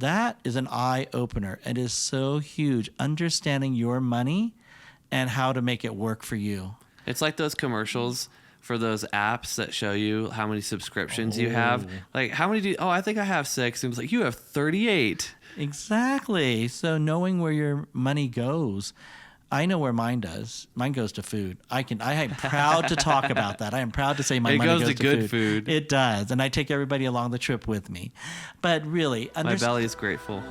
that is an eye opener. It is so huge. Understanding your money and how to make it work for you. It's like those commercials for those apps that show you how many subscriptions you have. Like, how many I think I have 6. And it's like, you have 38. Exactly. So knowing where your money goes, I know where mine does. Mine goes to food. I am proud to talk about that. I am proud to say my money goes to good food. It does. And I take everybody along the trip with me. But really, my belly is grateful.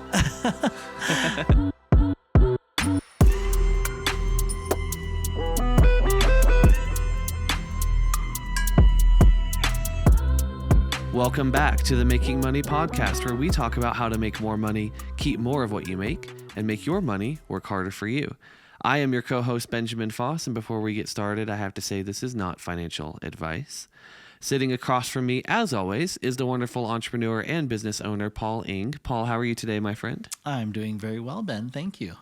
Welcome back to the Making Money podcast, where we talk about how to make more money, keep more of what you make, and make your money work harder for you. I am your co-host, Benjamin Foss, and before we get started, I have to say this is not financial advice. Sitting across from me, as always, is the wonderful entrepreneur and business owner, Paul Ing. Paul, how are you today, my friend? I'm doing very well, Ben. Thank you.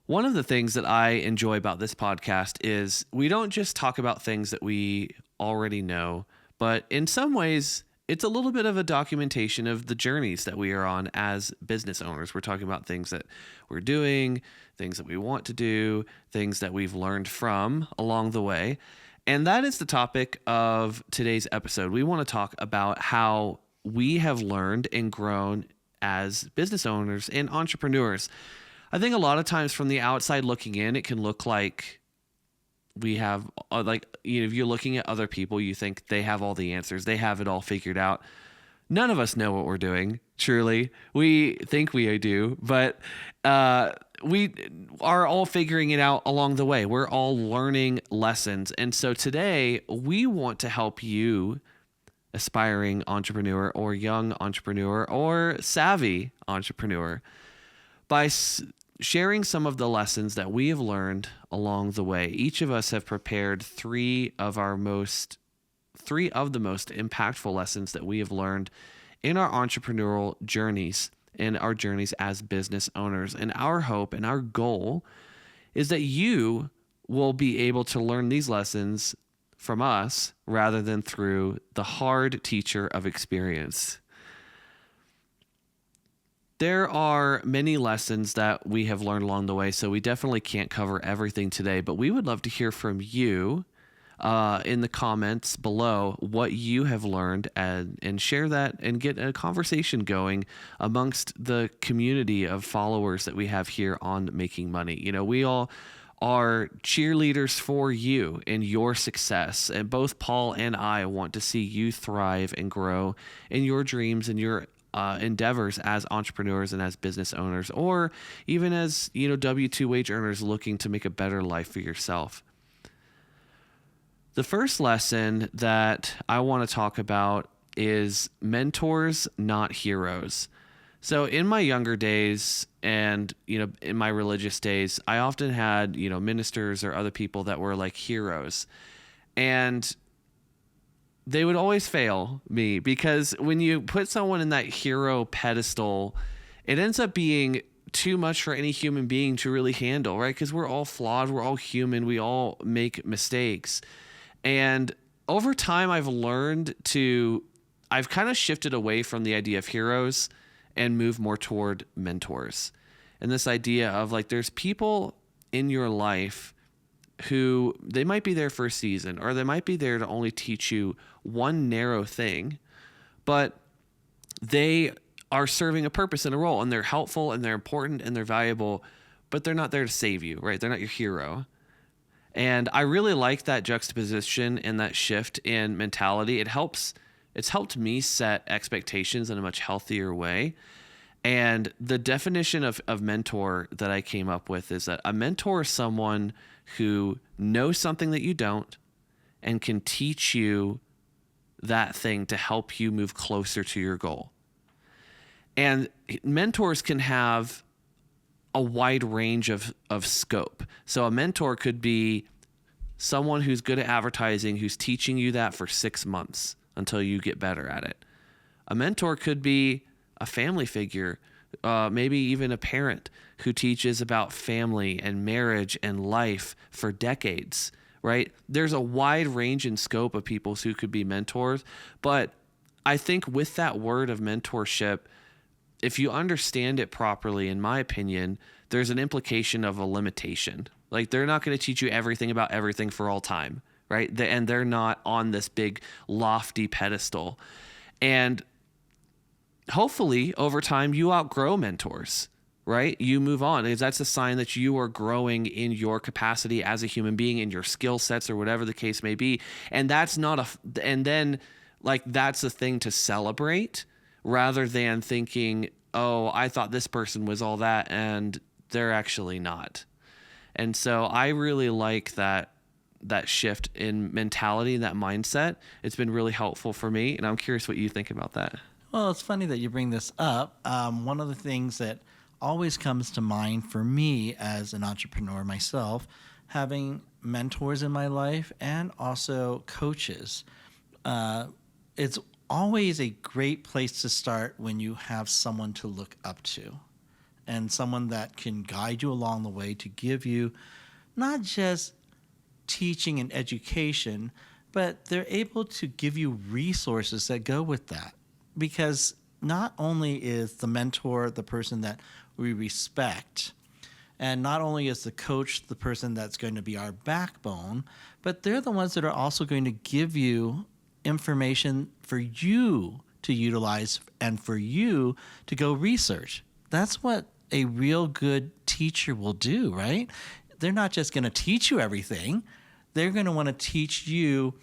One of the things that I enjoy about this podcast is we don't just talk about things that we already know, but in some ways, it's a little bit of a documentation of the journeys that we are on as business owners. We're talking about things that we're doing, things that we want to do, things that we've learned from along the way. And that is the topic of today's episode. We want to talk about how we have learned and grown as business owners and entrepreneurs. I think a lot of times from the outside looking in, it can look like we have, if you're looking at other people, you think they have all the answers. They have it all figured out. None of us know what we're doing, truly. We think we do, but we are all figuring it out along the way. We're all learning lessons. And so today, we want to help you, aspiring entrepreneur or young entrepreneur or savvy entrepreneur, by sharing some of the lessons that we have learned along the way. Each of us have prepared three of the most impactful lessons that we have learned in our entrepreneurial journeys, in our journeys as business owners. And our hope and our goal is that you will be able to learn these lessons from us rather than through the hard teacher of experience. There are many lessons that we have learned along the way, so we definitely can't cover everything today, but we would love to hear from you in the comments below what you have learned and share that and get a conversation going amongst the community of followers that we have here on Making Money. You know, we all are cheerleaders for you and your success, and both Paul and I want to see you thrive and grow in your dreams and your endeavors as entrepreneurs and as business owners, or even as, W-2 wage earners looking to make a better life for yourself. The first lesson that I want to talk about is mentors, not heroes. So in my younger days and, in my religious days, I often had, ministers or other people that were like heroes. And they would always fail me, because when you put someone in that hero pedestal, it ends up being too much for any human being to really handle, right? Because we're all flawed, we're all human, we all make mistakes. And over time, I've kind of shifted away from the idea of heroes and moved more toward mentors. And this idea of there's people in your life who they might be there for a season, or they might be there to only teach you one narrow thing, but they are serving a purpose and a role, and they're helpful and they're important and they're valuable, but they're not there to save you, right? They're not your hero. And I really like that juxtaposition and that shift in mentality. It's helped me set expectations in a much healthier way. And the definition of mentor that I came up with is that a mentor is someone who knows something that you don't and can teach you that thing to help you move closer to your goal. And mentors can have a wide range of scope. So a mentor could be someone who's good at advertising, who's teaching you that for 6 months until you get better at it. A mentor could be a family figure, maybe even a parent who teaches about family and marriage and life for decades, right? There's a wide range and scope of people who could be mentors, but I think with that word of mentorship, if you understand it properly, in my opinion, there's an implication of a limitation. Like, they're not going to teach you everything about everything for all time, right? And they're not on this big lofty pedestal. And hopefully over time you outgrow mentors, right? You move on, because that's a sign that you are growing in your capacity as a human being, in your skill sets, or whatever the case may be. And that's that's a thing to celebrate, rather than thinking, oh, I thought this person was all that and they're actually not. And so I really like that shift in mentality, that mindset. It's been really helpful for me, and I'm curious what you think about that. Well, it's funny that you bring this up. One of the things that always comes to mind for me as an entrepreneur myself, having mentors in my life and also coaches. It's always a great place to start when you have someone to look up to, and someone that can guide you along the way to give you not just teaching and education, but they're able to give you resources that go with that. Because not only is the mentor the person that we respect, and not only is the coach the person that's going to be our backbone, but they're the ones that are also going to give you information for you to utilize and for you to go research. That's what a real good teacher will do, right? They're not just going to teach you everything. They're going to want to teach you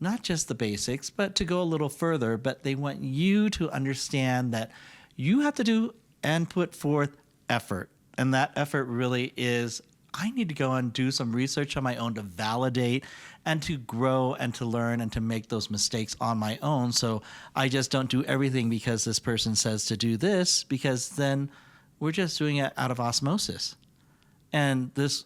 not just the basics, but to go a little further. But they want you to understand that you have to do and put forth effort. And that effort really is, I need to go and do some research on my own to validate and to grow and to learn and to make those mistakes on my own. So I just don't do everything because this person says to do this, because then we're just doing it out of osmosis. And this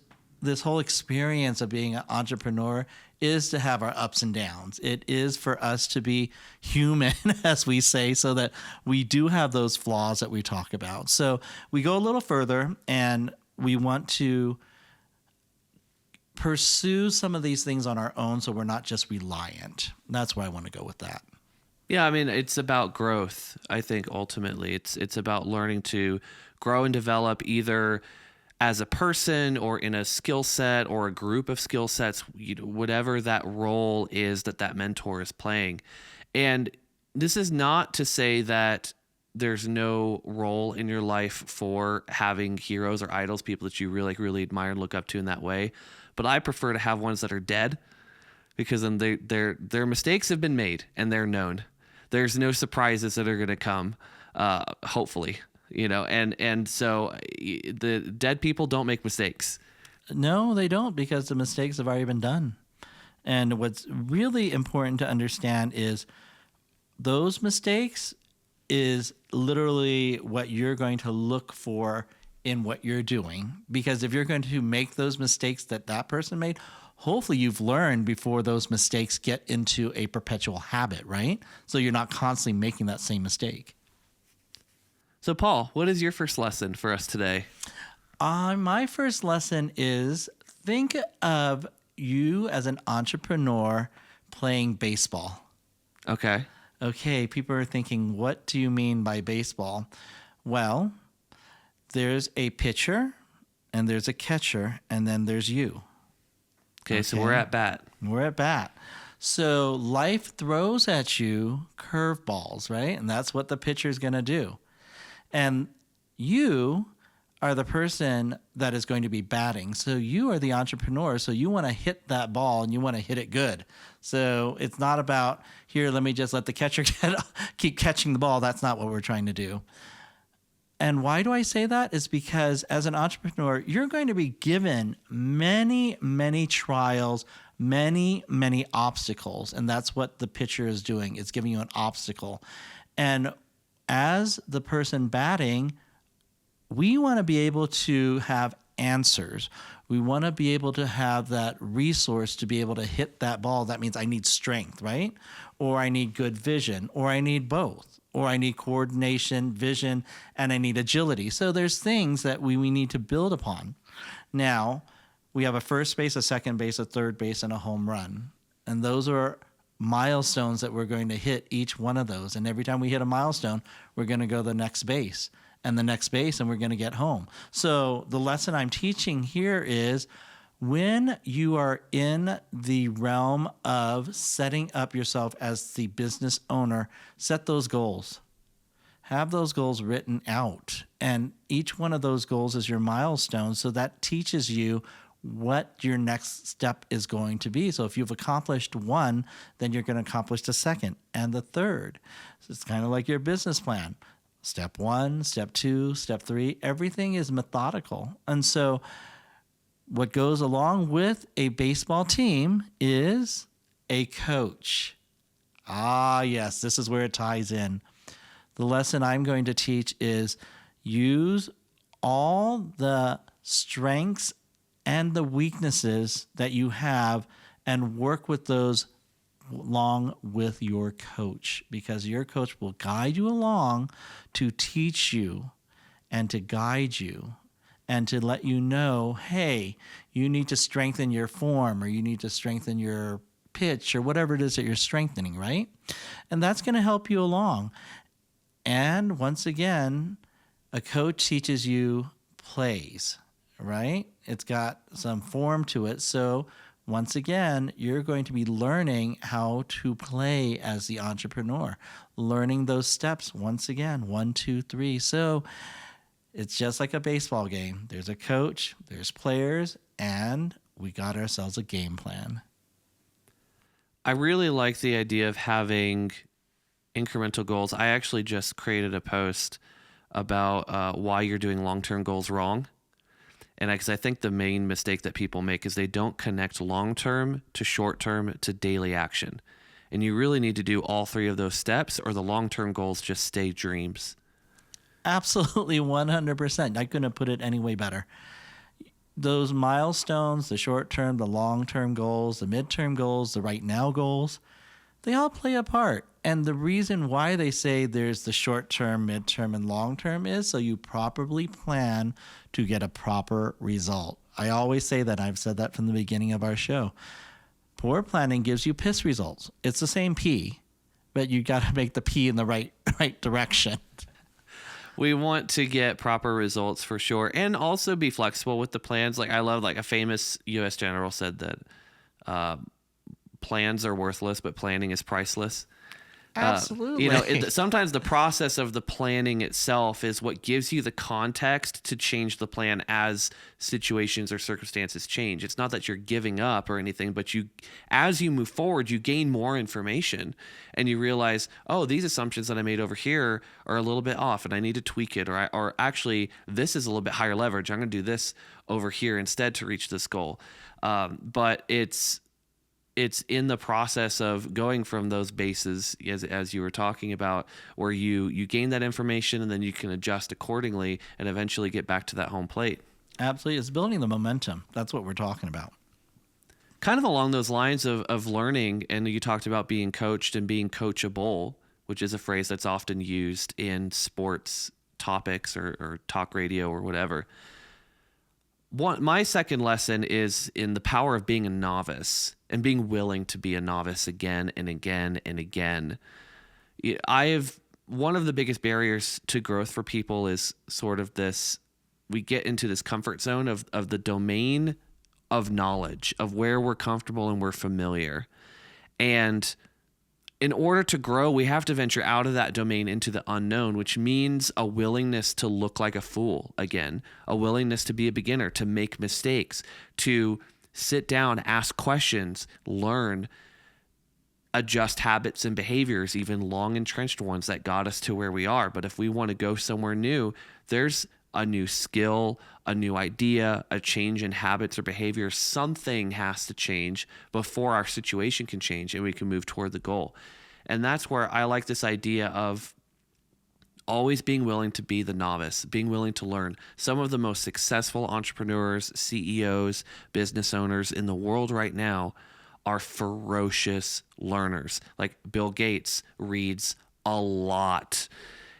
whole experience of being an entrepreneur is to have our ups and downs. It is for us to be human, as we say, so that we do have those flaws that we talk about. So we go a little further, and we want to pursue some of these things on our own, so we're not just reliant. That's where I want to go with that. Yeah, I mean, it's about growth. I think ultimately it's about learning to grow and develop, either as a person or in a skill set or a group of skill sets, whatever that role is that mentor is playing. And this is not to say that there's no role in your life for having heroes or idols, people that you really, really admire and look up to in that way. But I prefer to have ones that are dead, because then their mistakes have been made and they're known. There's no surprises that are going to come, hopefully. And so the dead people don't make mistakes. No, they don't, because the mistakes have already been done. And what's really important to understand is those mistakes is literally what you're going to look for in what you're doing. Because if you're going to make those mistakes that person made, hopefully you've learned before those mistakes get into a perpetual habit, right? So you're not constantly making that same mistake. So, Paul, what is your first lesson for us today? My first lesson is, think of you as an entrepreneur playing baseball. Okay. Okay, people are thinking, what do you mean by baseball? Well, there's a pitcher, and there's a catcher, and then there's you. Okay, so we're at bat. We're at bat. So life throws at you curveballs, right? And that's what the pitcher is going to do. And you are the person that is going to be batting. So you are the entrepreneur. So you want to hit that ball, and you want to hit it good. So it's not about, here, let me just let the catcher keep catching the ball. That's not what we're trying to do. And why do I say that? Is because as an entrepreneur, you're going to be given many, many trials, many, many obstacles. And that's what the pitcher is doing. It's giving you an obstacle. And as the person batting, we want to be able to have answers. We want to be able to have that resource to be able to hit that ball. That means I need strength, right? Or I need good vision, or I need both, or I need coordination, vision, and I need agility. So there's things that we need to build upon. Now, we have a first base, a second base, a third base, and a home run. And those are milestones that we're going to hit each one of those. And every time we hit a milestone, we're going to go to the next base and the next base, and we're going to get home. So the lesson I'm teaching here is when you are in the realm of setting up yourself as the business owner, set those goals. Have those goals written out. And each one of those goals is your milestone. So that teaches you what your next step is going to be. So if you've accomplished one, then you're going to accomplish the second and the third. So it's kind of like your business plan. Step 1, step 2, step 3, everything is methodical. And so what goes along with a baseball team is a coach. Ah, yes, this is where it ties in. The lesson I'm going to teach is use all the strengths and the weaknesses that you have and work with those along with your coach, because your coach will guide you along to teach you and to guide you and to let you know, hey, you need to strengthen your form, or you need to strengthen your pitch, or whatever it is that you're strengthening, right? And that's going to help you along. And once again, a coach teaches you plays, right? It's got some form to it. So once again, you're going to be learning how to play as the entrepreneur, learning those steps once again, 1, 2, 3. So it's just like a baseball game. There's a coach, there's players, and we got ourselves a game plan. I really like the idea of having incremental goals. I actually just created a post about why you're doing long-term goals wrong. And because I think the main mistake that people make is they don't connect long-term to short-term to daily action. And you really need to do all 3 of those steps, or the long-term goals just stay dreams. Absolutely, 100%. I couldn't have put it any way better. Those milestones, the short-term, the long-term goals, the mid-term goals, the right now goals, they all play a part. And the reason why they say there's the short-term, mid-term, and long-term is so you properly plan to get a proper result. I always say that. I've said that from the beginning of our show. Poor planning gives you piss results. It's the same P, but you got to make the P in the right direction. We want to get proper results for sure, and also be flexible with the plans. Like I love, like a famous U.S. general said that plans are worthless, but planning is priceless. Absolutely. Sometimes the process of the planning itself is what gives you the context to change the plan as situations or circumstances change. It's not that you're giving up or anything, but as you move forward, you gain more information and you realize, oh, these assumptions that I made over here are a little bit off and I need to tweak it. Or actually, this is a little bit higher leverage. I'm going to do this over here instead to reach this goal. But it's in the process of going from those bases, as you were talking about, where you gain that information and then you can adjust accordingly and eventually get back to that home plate. Absolutely. It's building the momentum. That's what we're talking about. Kind of along those lines of learning, and you talked about being coached and being coachable, which is a phrase that's often used in sports topics or talk radio or whatever. My second lesson is in the power of being a novice and being willing to be a novice again and again and again. One of the biggest barriers to growth for people is sort of this, we get into this comfort zone of the domain of knowledge, of where we're comfortable and we're familiar. And in order to grow, we have to venture out of that domain into the unknown, which means a willingness to look like a fool again, a willingness to be a beginner, to make mistakes, to sit down, ask questions, learn, adjust habits and behaviors, even long entrenched ones that got us to where we are. But if we want to go somewhere new, there's a new skill, a new idea, a change in habits or behavior. Something has to change before our situation can change and we can move toward the goal. And that's where I like this idea of always being willing to be the novice, being willing to learn. Some of the most successful entrepreneurs, CEOs, business owners in the world right now are ferocious learners. Like Bill Gates reads a lot.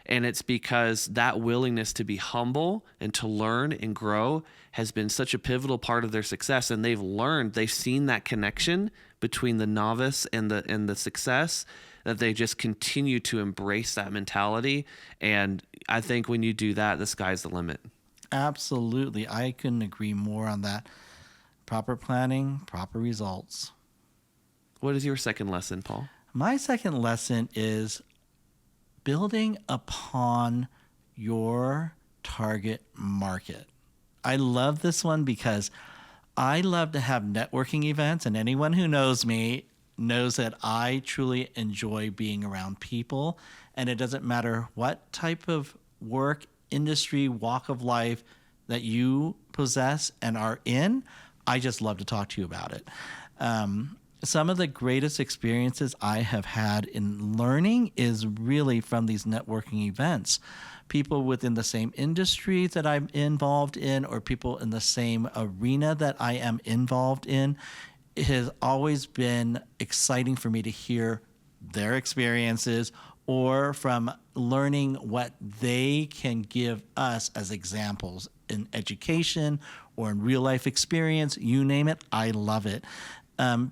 And it's because that willingness to be humble and to learn and grow has been such a pivotal part of their success. And they've seen that connection between the novice and the success, that they just continue to embrace that mentality. And I think when you do that, the sky's the limit. Absolutely. I couldn't agree more on that. Proper planning, proper results. What is your second lesson, Paul? My second lesson is building upon your target market. I love this one because I love to have networking events, and anyone who knows me knows that I truly enjoy being around people, and it doesn't matter what type of work, industry, walk of life that you possess and are in. I just love to talk to you about it. Some of the greatest experiences I have had in learning is really from these networking events. People within the same industry that I'm involved in, or people in the same arena that I am involved in. It has always been exciting for me to hear their experiences, or from learning what they can give us as examples in education or in real life experience. You name it, I love it.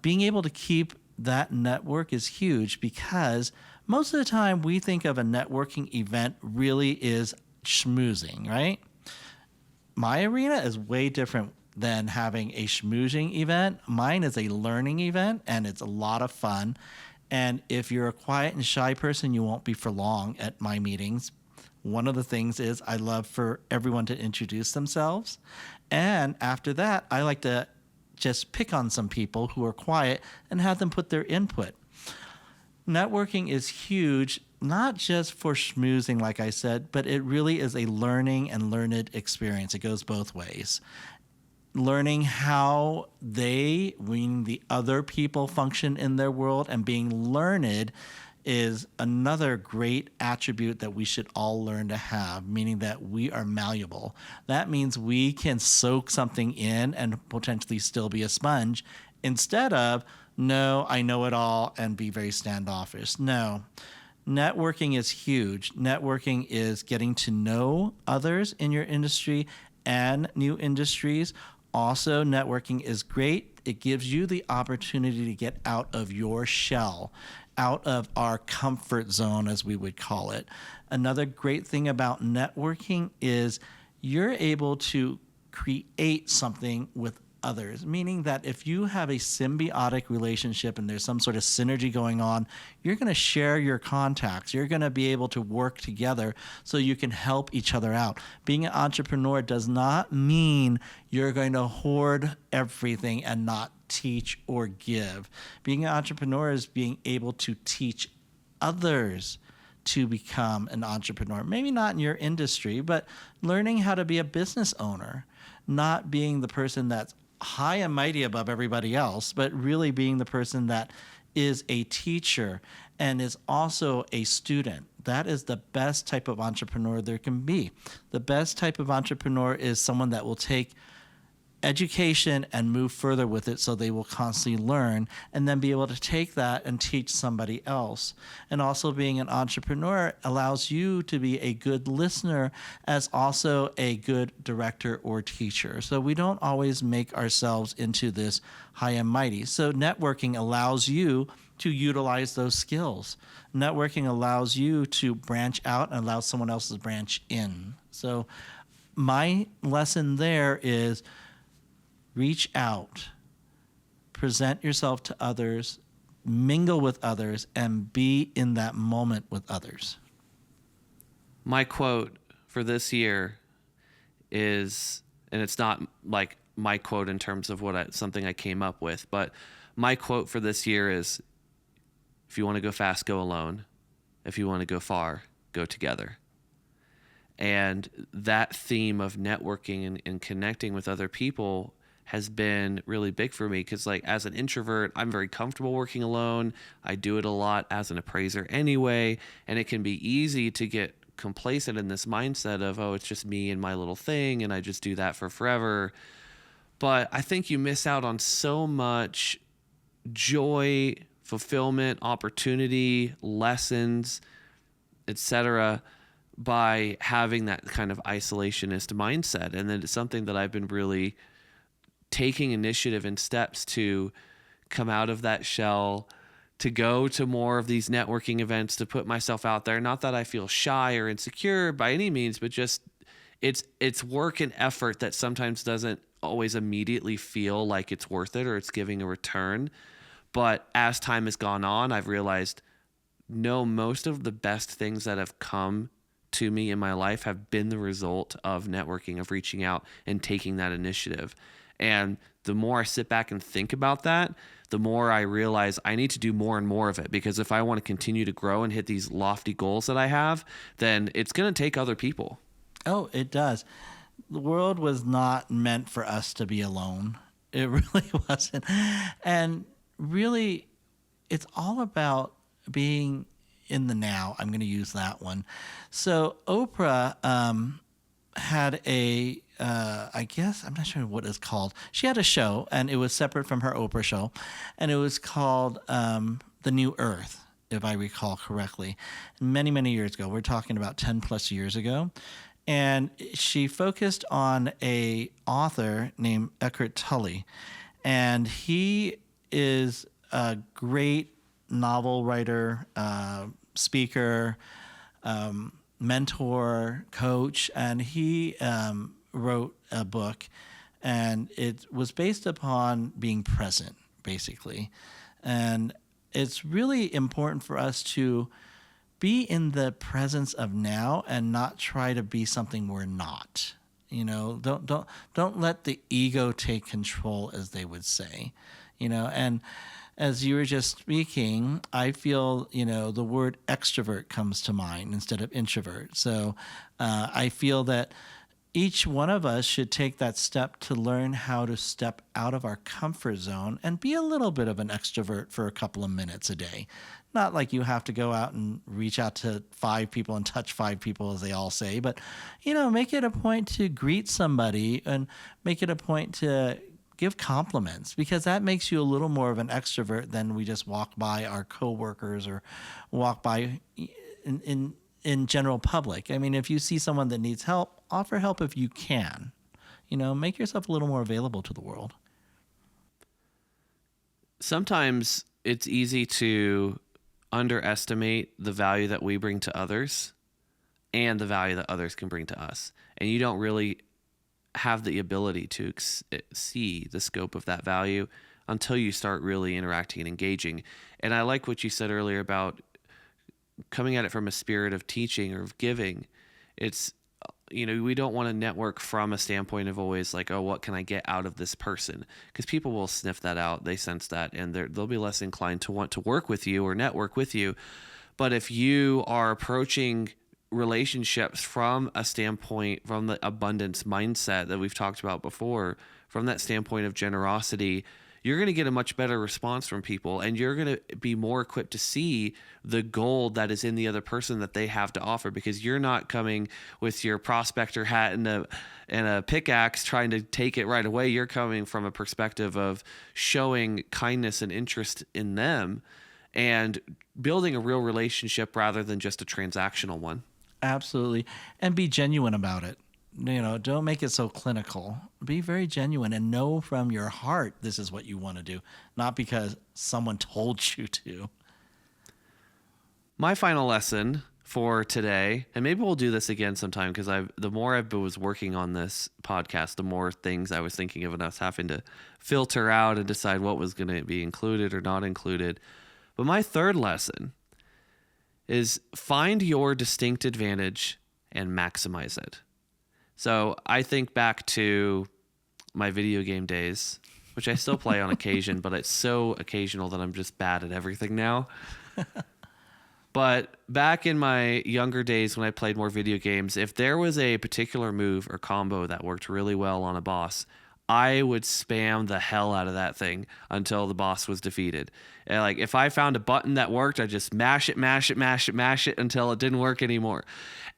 Being able to keep that network is huge, because most of the time we think of a networking event really is schmoozing, right? My arena is way different than having a schmoozing event. Mine is a learning event, and it's a lot of fun. And if you're a quiet and shy person, you won't be for long at my meetings. One of the things is I love for everyone to introduce themselves. And after that, I like to just pick on some people who are quiet and have them put their input. Networking is huge, not just for schmoozing, like I said, but it really is a learning and learned experience. It goes both ways. Learning how they, meaning the other people, function in their world, and being learned is another great attribute that we should all learn to have, meaning that we are malleable. That means we can soak something in and potentially still be a sponge, instead of, no, I know it all, and be very standoffish. No. Networking is huge. Networking is getting to know others in your industry and new industries. Also, networking is great. It gives you the opportunity to get out of your shell, out of our comfort zone, as we would call it. Another great thing about networking is you're able to create something with others, meaning that if you have a symbiotic relationship and there's some sort of synergy going on, you're going to share your contacts. You're going to be able to work together so you can help each other out. Being an entrepreneur does not mean you're going to hoard everything and not teach or give. Being an entrepreneur is being able to teach others to become an entrepreneur. Maybe not in your industry, but learning how to be a business owner, not being the person that's high and mighty above everybody else, but really being the person that is a teacher and is also a student. That is the best type of entrepreneur there can be. The best type of entrepreneur is someone that will take education and move further with it, so they will constantly learn and then be able to take that and teach somebody else. And also, being an entrepreneur allows you to be a good listener as also a good director or teacher. So we don't always make ourselves into this high and mighty. So networking allows you to utilize those skills. Networking allows you to branch out and allow someone else to branch in. So my lesson there is reach out, present yourself to others, mingle with others, and be in that moment with others. My quote for this year is, and it's not like my quote in terms of something I came up with, but my quote for this year is, if you want to go fast, go alone. If you want to go far, go together. And that theme of networking and connecting with other people has been really big for me, because like as an introvert, I'm very comfortable working alone. I do it a lot as an appraiser anyway, and it can be easy to get complacent in this mindset of, oh, it's just me and my little thing and I just do that for forever. But I think you miss out on so much joy, fulfillment, opportunity, lessons, etc., by having that kind of isolationist mindset. And then it's something that I've been really taking initiative and steps to come out of that shell, to go to more of these networking events, to put myself out there. Not that I feel shy or insecure by any means, but just it's work and effort that sometimes doesn't always immediately feel like it's worth it or it's giving a return. But as time has gone on, I've realized, no, most of the best things that have come to me in my life have been the result of networking, of reaching out and taking that initiative. And the more I sit back and think about that, the more I realize I need to do more and more of it, because if I want to continue to grow and hit these lofty goals that I have, then it's going to take other people. Oh, it does. The world was not meant for us to be alone. It really wasn't. And really, it's all about being in the now. I'm going to use that one. So Oprah had a, I guess, I'm not sure what it's called. She had a show, and it was separate from her Oprah show, and it was called The New Earth, if I recall correctly. Many, many years ago. We're talking about 10 plus years ago. And she focused on a author named Eckhart Tolle. And he is a great novel writer, speaker, mentor, coach, and he wrote a book, and it was based upon being present, basically. And it's really important for us to be in the presence of now and not try to be something we're not. You know, don't let the ego take control, as they would say. You know, and as you were just speaking, I feel, you know, the word extrovert comes to mind instead of introvert. So I feel that each one of us should take that step to learn how to step out of our comfort zone and be a little bit of an extrovert for a couple of minutes a day. Not like you have to go out and reach out to 5 people and touch 5 people, as they all say, but, you know, make it a point to greet somebody and make it a point to give compliments, because that makes you a little more of an extrovert than we just walk by our coworkers or walk by in general public. I mean, if you see someone that needs help, offer help if you can. You know, make yourself a little more available to the world. Sometimes it's easy to underestimate the value that we bring to others and the value that others can bring to us. And you don't really have the ability to see the scope of that value until you start really interacting and engaging. And I like what you said earlier about coming at it from a spirit of teaching or of giving. It's, you know, we don't want to network from a standpoint of always like, oh, what can I get out of this person? Because people will sniff that out. They sense that, and they'll be less inclined to want to work with you or network with you. But if you are approaching relationships from a standpoint, from the abundance mindset that we've talked about before, from that standpoint of generosity, you're going to get a much better response from people, and you're going to be more equipped to see the gold that is in the other person that they have to offer, because you're not coming with your prospector hat and a pickaxe trying to take it right away. You're coming from a perspective of showing kindness and interest in them and building a real relationship rather than just a transactional one. Absolutely. And be genuine about it. You know, don't make it so clinical. Be very genuine and know from your heart this is what you want to do, not because someone told you to. My final lesson for today, and maybe we'll do this again sometime, because the more I was working on this podcast, the more things I was thinking of, and I was having to filter out and decide what was going to be included or not included. But my third lesson is find your distinct advantage and maximize it. So I think back to my video game days, which I still play on occasion, but it's so occasional that I'm just bad at everything now. But back in my younger days when I played more video games, if there was a particular move or combo that worked really well on a boss, I would spam the hell out of that thing until the boss was defeated. And like, if I found a button that worked, I just mash it until it didn't work anymore.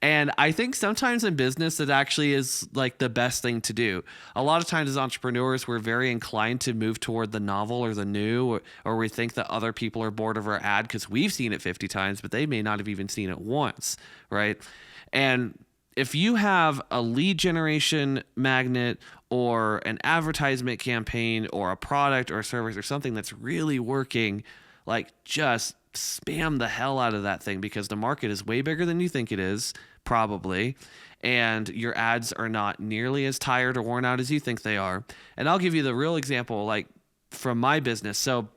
And I think sometimes in business, it actually is like the best thing to do. A lot of times as entrepreneurs, we're very inclined to move toward the novel or the new, or we think that other people are bored of our ad because we've seen it 50 times, but they may not have even seen it once, right? And if you have a lead generation magnet or an advertisement campaign or a product or a service or something that's really working, like just spam the hell out of that thing, because the market is way bigger than you think it is, probably. And your ads are not nearly as tired or worn out as you think they are. And I'll give you the real example, like from my business. So,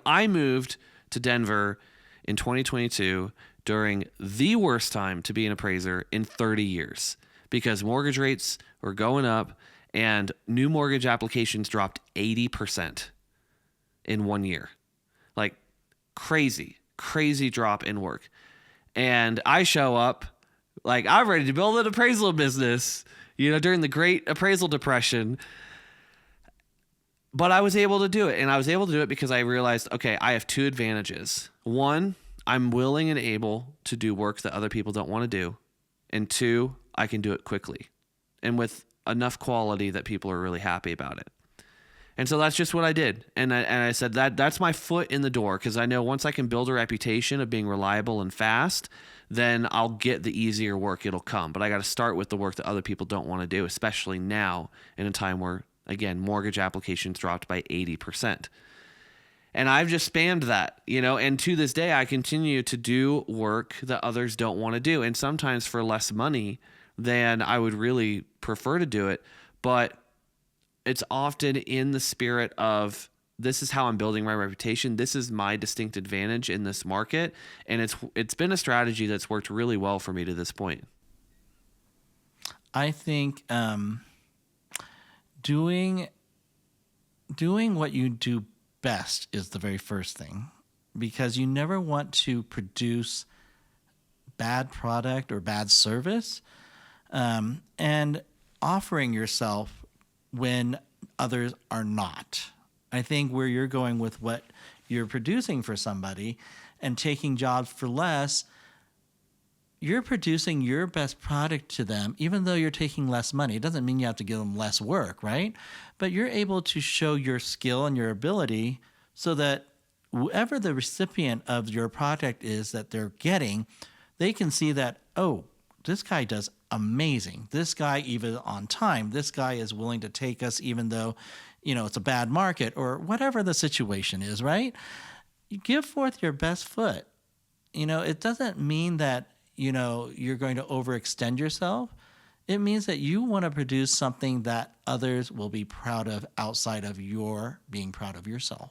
I moved to Denver in 2022 during the worst time to be an appraiser in 30 years, because mortgage rates were going up and new mortgage applications dropped 80% in 1 year. Like crazy drop in work. And I show up like I'm ready to build an appraisal business, during the Great Appraisal Depression. But I was able to do it. And I was able to do it because I realized, okay, I have two advantages. One, I'm willing and able to do work that other people don't want to do. And two, I can do it quickly and with enough quality that people are really happy about it. And so that's just what I did. And I said that's my foot in the door, because I know once I can build a reputation of being reliable and fast, then I'll get the easier work. It'll come. But I got to start with the work that other people don't want to do, especially now in a time where, again, mortgage applications dropped by 80%. And I've just spammed that, and to this day, I continue to do work that others don't want to do. And sometimes for less money than I would really prefer to do it. But it's often in the spirit of, this is how I'm building my reputation. This is my distinct advantage in this market. And it's been a strategy that's worked really well for me to this point. I think doing what you do best is the very first thing, because you never want to produce bad product or bad service, and offering yourself when others are not. I think where you're going with what you're producing for somebody and taking jobs for less, you're producing your best product to them, even though you're taking less money. It doesn't mean you have to give them less work, right? But you're able to show your skill and your ability so that whoever the recipient of your product is that they're getting, they can see that, oh, this guy does amazing. This guy even on time. This guy is willing to take us even though, it's a bad market or whatever the situation is, right? You give forth your best foot. It doesn't mean that, you're going to overextend yourself. It means that you want to produce something that others will be proud of outside of your being proud of yourself.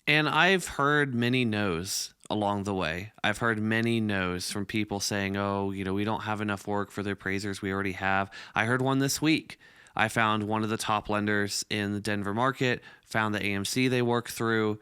And I've heard many no's along the way. I've heard many no's from people saying, oh, we don't have enough work for the appraisers we already have. I heard one this week. I found one of the top lenders in the Denver market, found the AMC they work through,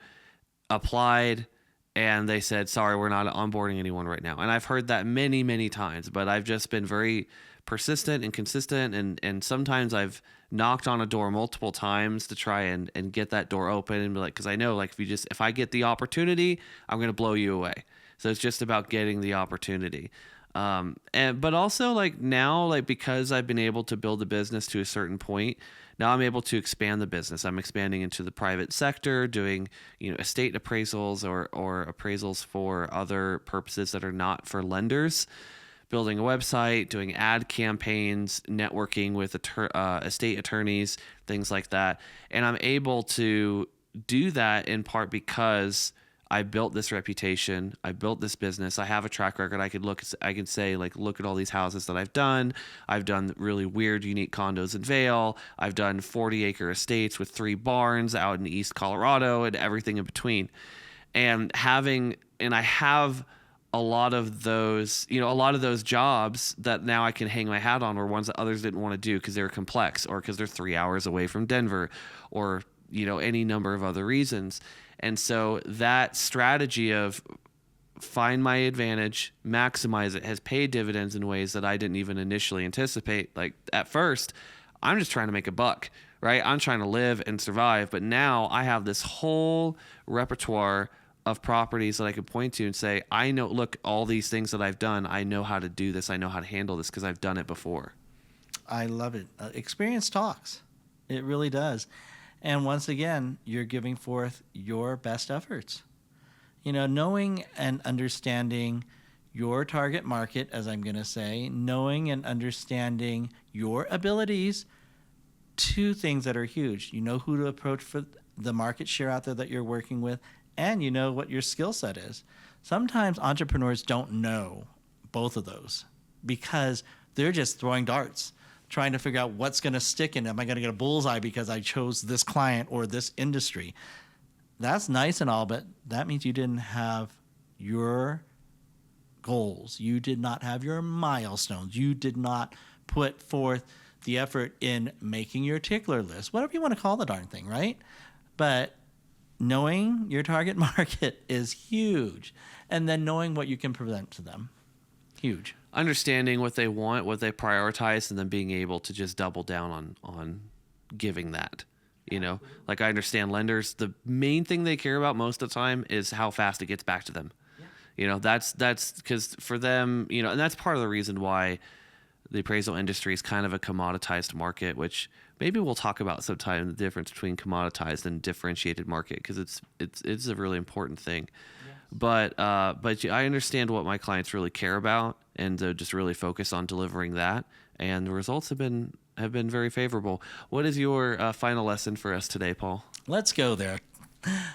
applied, and they said, sorry, we're not onboarding anyone right now. And I've heard that many, many times, but I've just been very persistent and consistent. And sometimes I've knocked on a door multiple times to try and get that door open and be like, because I know, like, if I get the opportunity, I'm going to blow you away. So it's just about getting the opportunity. But also, like, now, like, because I've been able to build a business to a certain point, now I'm able to expand the business. I'm expanding into the private sector, doing, estate appraisals or appraisals for other purposes that are not for lenders, building a website, doing ad campaigns, networking with estate attorneys, things like that. And I'm able to do that in part because I built this reputation. I built this business. I have a track record. I could say, like, look at all these houses that I've done. I've done really weird, unique condos in Vail. I've done 40-acre estates with 3 barns out in East Colorado and everything in between. And I have a lot of those jobs that now I can hang my hat on, or ones that others didn't want to do because they're complex or because they're 3 hours away from Denver, or, any number of other reasons. And so that strategy of find my advantage, maximize it, has paid dividends in ways that I didn't even initially anticipate. Like, at first, I'm just trying to make a buck, right? I'm trying to live and survive. But now I have this whole repertoire of properties that I could point to and say, I know, look, all these things that I've done, I know how to do this. I know how to handle this because I've done it before. I love it. Experience talks. It really does. And once again, you're giving forth your best efforts. Knowing and understanding your target market, as I'm going to say, knowing and understanding your abilities. Two things that are huge. You know who to approach for the market share out there that you're working with, and you know what your skill set is. Sometimes entrepreneurs don't know both of those because they're just throwing darts, trying to figure out what's going to stick, and am I going to get a bullseye because I chose this client or this industry. That's nice and all, but that means you didn't have your goals. You did not have your milestones. You did not put forth the effort in making your tickler list, whatever you want to call the darn thing, right? But knowing your target market is huge. And then knowing what you can present to them, huge. Understanding what they want, what they prioritize, and then being able to just double down on giving that. You know, like I understand lenders, the main thing they care about most of the time is how fast it gets back to them. Yeah. You know, that's because for them, you know, and that's part of the reason why the appraisal industry is kind of a commoditized market, which maybe we'll talk about sometime, the difference between commoditized and differentiated market, because it's a really important thing. Yes. But I understand what my clients really care about, and just really focus on delivering that, and the results have been very favorable. What is your final lesson for us today, Paul? Let's go there.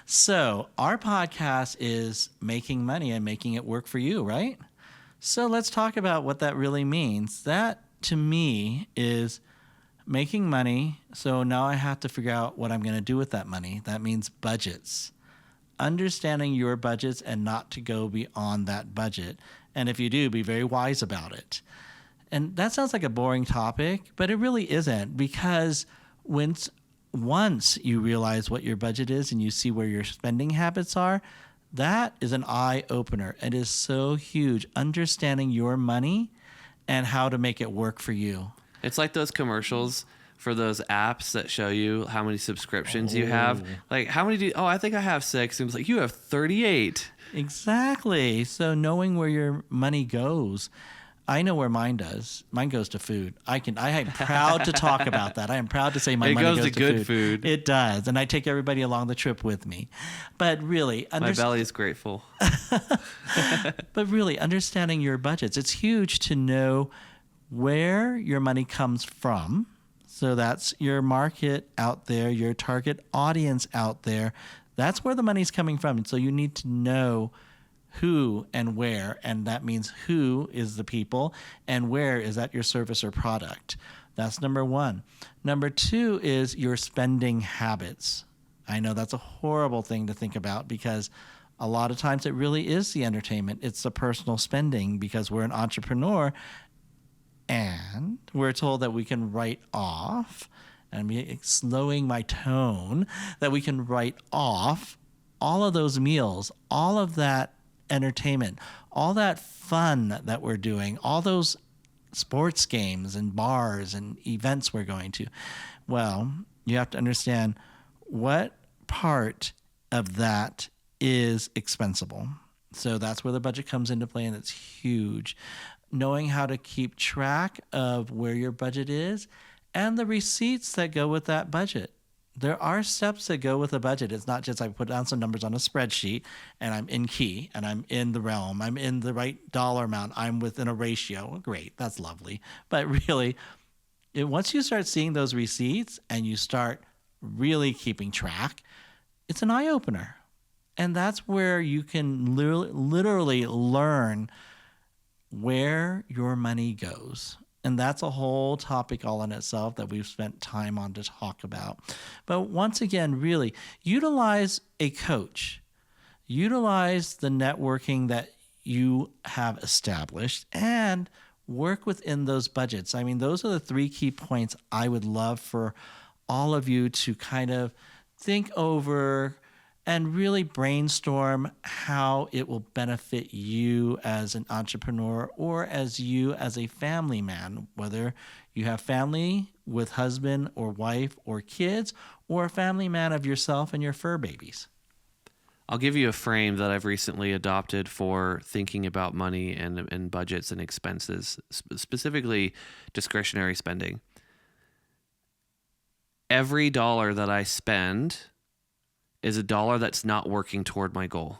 So our podcast is making money and making it work for you, right? So let's talk about what that really means. That, to me, is making money. So now I have to figure out what I'm going to do with that money. That means budgets. Understanding your budgets and not to go beyond that budget. And if you do, be very wise about it. And that sounds like a boring topic, but it really isn't, because once you realize what your budget is and you see where your spending habits are, that is an eye-opener. It is so huge, understanding your money and how to make it work for you. It's like those commercials for those apps that show you how many subscriptions you have. Like, how many I think I have 6. And it's like, you have 38. Exactly. So knowing where your money goes, I know where mine does. Mine goes to food. I am proud to talk about that. I am proud to say my money goes to good food. It does. And I take everybody along the trip with me. But really, my belly is grateful. But really, understanding your budgets, it's huge to know where your money comes from. So that's your market out there, your target audience out there. That's where the money's coming from. And so you need to know who and where, and that means who is the people and where is that your service or product. That's number one. Number two is your spending habits. I know that's a horrible thing to think about, because a lot of times it really is the entertainment. It's the personal spending, because we're an entrepreneur and we're told that we can write off, and I'm slowing my tone, that we can write off all of those meals, all of that entertainment, all that fun that we're doing, all those sports games and bars and events we're going to. Well, you have to understand what part of that is expensible. So that's where the budget comes into play, and it's huge. Knowing how to keep track of where your budget is and the receipts that go with that budget. There are steps that go with a budget. It's not just I put down some numbers on a spreadsheet and I'm in key and I'm in the realm. I'm in the right dollar amount. I'm within a ratio. Great. That's lovely. But really, once you start seeing those receipts and you start really keeping track, it's an eye-opener. And that's where you can literally learn where your money goes. And that's a whole topic all in itself that we've spent time on to talk about. But once again, really, utilize a coach. Utilize the networking that you have established and work within those budgets. I mean, those are the 3 key points I would love for all of you to kind of think over and really brainstorm how it will benefit you as an entrepreneur or as you as a family man, whether you have family with husband or wife or kids, or a family man of yourself and your fur babies. I'll give you a frame that I've recently adopted for thinking about money and budgets and expenses, specifically discretionary spending. Every dollar that I spend is a dollar that's not working toward my goal.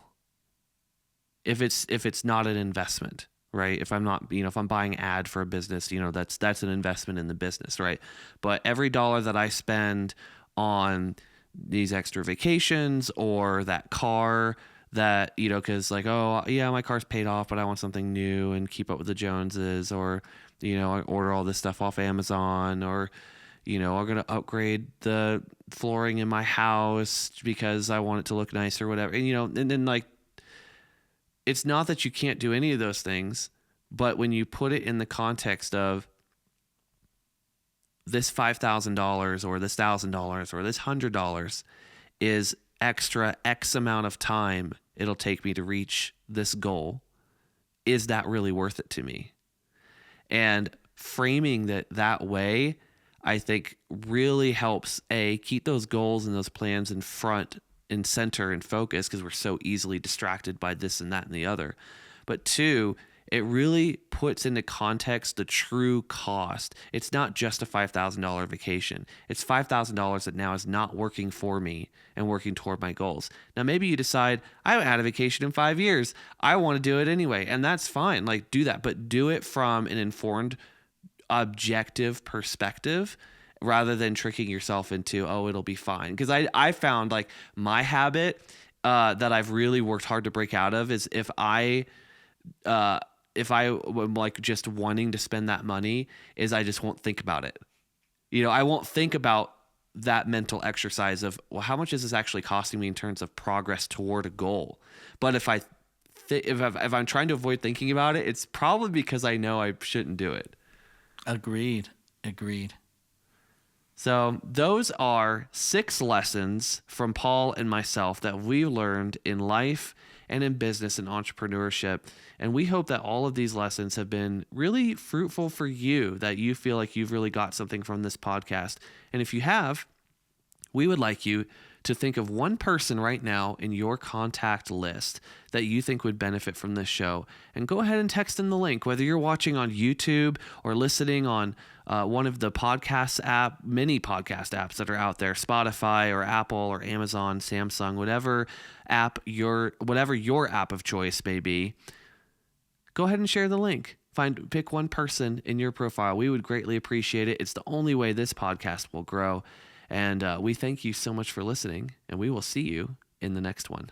If it's not an investment. right? If I'm not, if I'm buying ad for a business, that's an investment in the business, right? But every dollar that I spend on these extra vacations or that car that, because like, oh yeah, my car's paid off, but I want something new and keep up with the Joneses, or, I order all this stuff off Amazon, or, I'm going to upgrade the flooring in my house because I want it to look nice or whatever. And, and then like, it's not that you can't do any of those things, but when you put it in the context of this $5,000 or this $1,000 or this $100 is extra X amount of time it'll take me to reach this goal, is that really worth it to me? And framing that way, I think really helps keep those goals and those plans in front and center and focus, because we're so easily distracted by this and that and the other. But two, it really puts into context the true cost. It's not just a $5,000 vacation. It's $5,000 that now is not working for me and working toward my goals. Now, maybe you decide, I haven't had a vacation in 5 years. I want to do it anyway. And that's fine. Like, do that, but do it from an informed, objective perspective, rather than tricking yourself into, oh, it'll be fine. Because I found like my habit that I've really worked hard to break out of is if I am like just wanting to spend that money, is I just won't think about it. I won't think about that mental exercise of, well, how much is this actually costing me in terms of progress toward a goal? But if I'm trying to avoid thinking about it, it's probably because I know I shouldn't do it. Agreed. So those are 6 lessons from Paul and myself that we learned in life and in business and entrepreneurship. And we hope that all of these lessons have been really fruitful for you, that you feel like you've really got something from this podcast. And if you have, we would like you to think of one person right now in your contact list that you think would benefit from this show, and go ahead and text them the link, whether you're watching on YouTube or listening on one of the many podcast apps that are out there, Spotify or Apple or Amazon, Samsung, whatever your app of choice may be. Go ahead and share the link. Pick one person in your profile. We would greatly appreciate it. It's the only way this podcast will grow. And we thank you so much for listening, and we will see you in the next one.